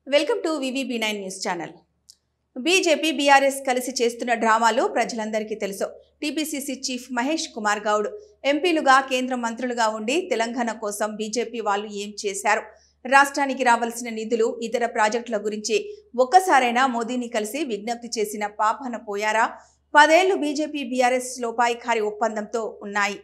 Welcome to వివిబి9 news channel. BJP BRS కలిసి చేస్తున్న డ్రామాలు ప్రజలందరికీ తెలుసు. టీపీసీసీ చీఫ్ మహేష్ కుమార్ గౌడ్ ఎంపీలుగా కేంద్ర మంత్రులుగా ఉండి తెలంగాణ కోసం బీజేపీ వాళ్ళు ఏం చేశారు, రాష్ట్రానికి రావాల్సిన నిధులు, ఇతర ప్రాజెక్టుల గురించి ఒక్కసారైనా మోదీని కలిసి విజ్ఞప్తి చేసిన పాపన పోయారా? 10 ఏళ్లు బీజేపీ బీఆర్ఎస్ లోపాయికారి ఒప్పందంతో ఉన్నాయి.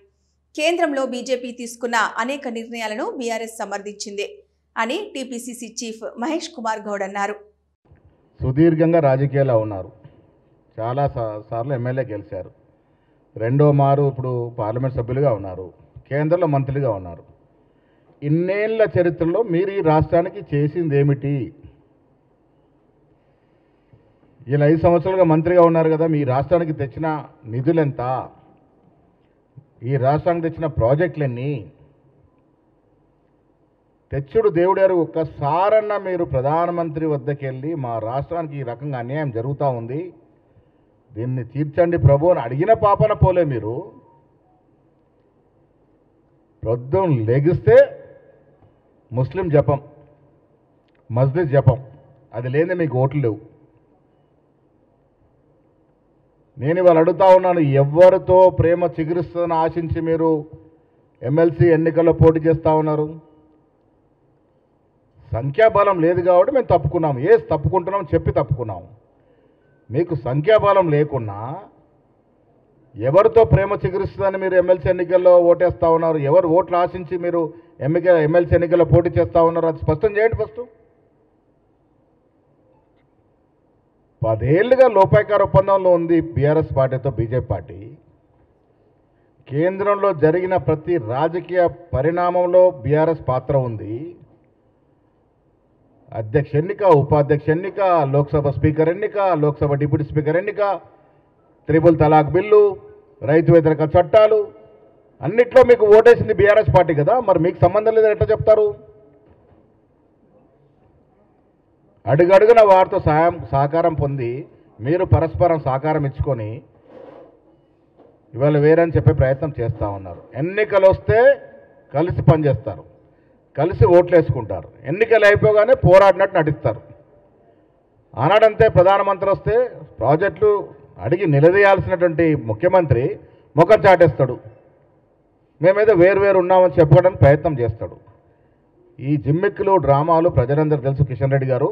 కేంద్రంలో బీజేపీ తీసుకున్న అనేక నిర్ణయాలను బీఆర్ఎస్ సమర్థించింది అని టీపీసీసీ చీఫ్ మహేష్ కుమార్ గౌడ్ అన్నారు. సుదీర్ఘంగా రాజకీయాల్లో ఉన్నారు. చాలా సార్లు ఎమ్మెల్యే గెలిచారు. రెండో మారు ఇప్పుడు పార్లమెంట్ సభ్యులుగా ఉన్నారు. కేంద్రంలో మంత్రులుగా ఉన్నారు. ఇన్నేళ్ల చరిత్రలో మీరు ఈ రాష్ట్రానికి చేసింది ఏమిటి? ఇలా 5 సంవత్సరాలుగా మంత్రిగా ఉన్నారు కదా, మీ రాష్ట్రానికి తెచ్చిన నిధులెంత? ఈ రాష్ట్రానికి తెచ్చిన ప్రాజెక్టులన్నీ? తెచ్చుడు దేవుడారు. ఒక్కసారన్నా మీరు ప్రధానమంత్రి వద్దకు వెళ్ళి మా రాష్ట్రానికి ఈ రకంగా అన్యాయం జరుగుతూ ఉంది, దీన్ని తీర్చండి ప్రభు అని అడిగిన పాపన పోలే. మీరు ప్రొద్దున లెగిస్తే ముస్లిం జపం, మస్జిద్ జపం, అది లేదే మీకు ఓట్లు లేవు. నేను ఇవాళ అడుగుతా ఉన్నాను, ఎవరితో ప్రేమ చిగురిస్తుందని ఆశించి మీరు ఎమ్మెల్సీ ఎన్నికల్లో పోటీ చేస్తూ ఉన్నారు? సంఖ్యాబలం లేదు కాబట్టి మేము తప్పుకున్నాము. తప్పుకుంటున్నాం చెప్పి తప్పుకున్నాము. మీకు సంఖ్యాబలం లేకున్నా ఎవరితో ప్రేమ చిగురిస్తుందని మీరు ఎమ్మెల్సీ ఎన్నికల్లో ఓటేస్తూ ఉన్నారు? ఎవరు ఓట్లు ఆశించి మీరు ఎమ్మెల్సీ ఎన్నికల్లో పోటీ చేస్తూ ఉన్నారు? అది స్పష్టం చేయండి. ఫస్ట్ 10 ఏళ్లుగా లోపాయికార ఒప్పందంలో ఉంది బీఆర్ఎస్ పార్టీతో బీజేపీ పార్టీ. కేంద్రంలో జరిగిన ప్రతి రాజకీయ పరిణామంలో బీఆర్ఎస్ పాత్ర ఉంది. అధ్యక్ష ఎన్నిక, ఉపాధ్యక్ష ఎన్నిక, లోక్సభ స్పీకర్ ఎన్నిక, లోక్సభ డిప్యూటీ స్పీకర్ ఎన్నిక, త్రిపుల్ తలాక్ బిల్లు, రైతు వ్యతిరేక చట్టాలు, అన్నిట్లో మీకు ఓటేసింది బీఆర్ఎస్ పార్టీ కదా. మరి మీకు సంబంధం లేదని ఎట్లా చెప్తారు? అడుగడుగున వారితో సహకారం పొంది మీరు పరస్పరం సహకారం ఇచ్చుకొని ఇవాళ వేరని చెప్పే ప్రయత్నం చేస్తూ ఉన్నారు. ఎన్నికలు వస్తే కలిసి పనిచేస్తారు, కలిసి ఓట్లు వేసుకుంటారు. ఎన్నికలు అయిపోగానే పోరాడినట్టు నటిస్తారు. ఆనాడంతే ప్రధానమంత్రి వస్తే ప్రాజెక్టులు అడిగి నిలదీయాల్సినటువంటి ముఖ్యమంత్రి ముఖం చాటేస్తాడు. మేమేదో వేరు ఉన్నామని చెప్పుకోవడానికి ప్రయత్నం చేస్తాడు. ఈ జిమ్మిక్కులు డ్రామాలు ప్రజలందరూ తెలుసు. కిషన్ రెడ్డి గారు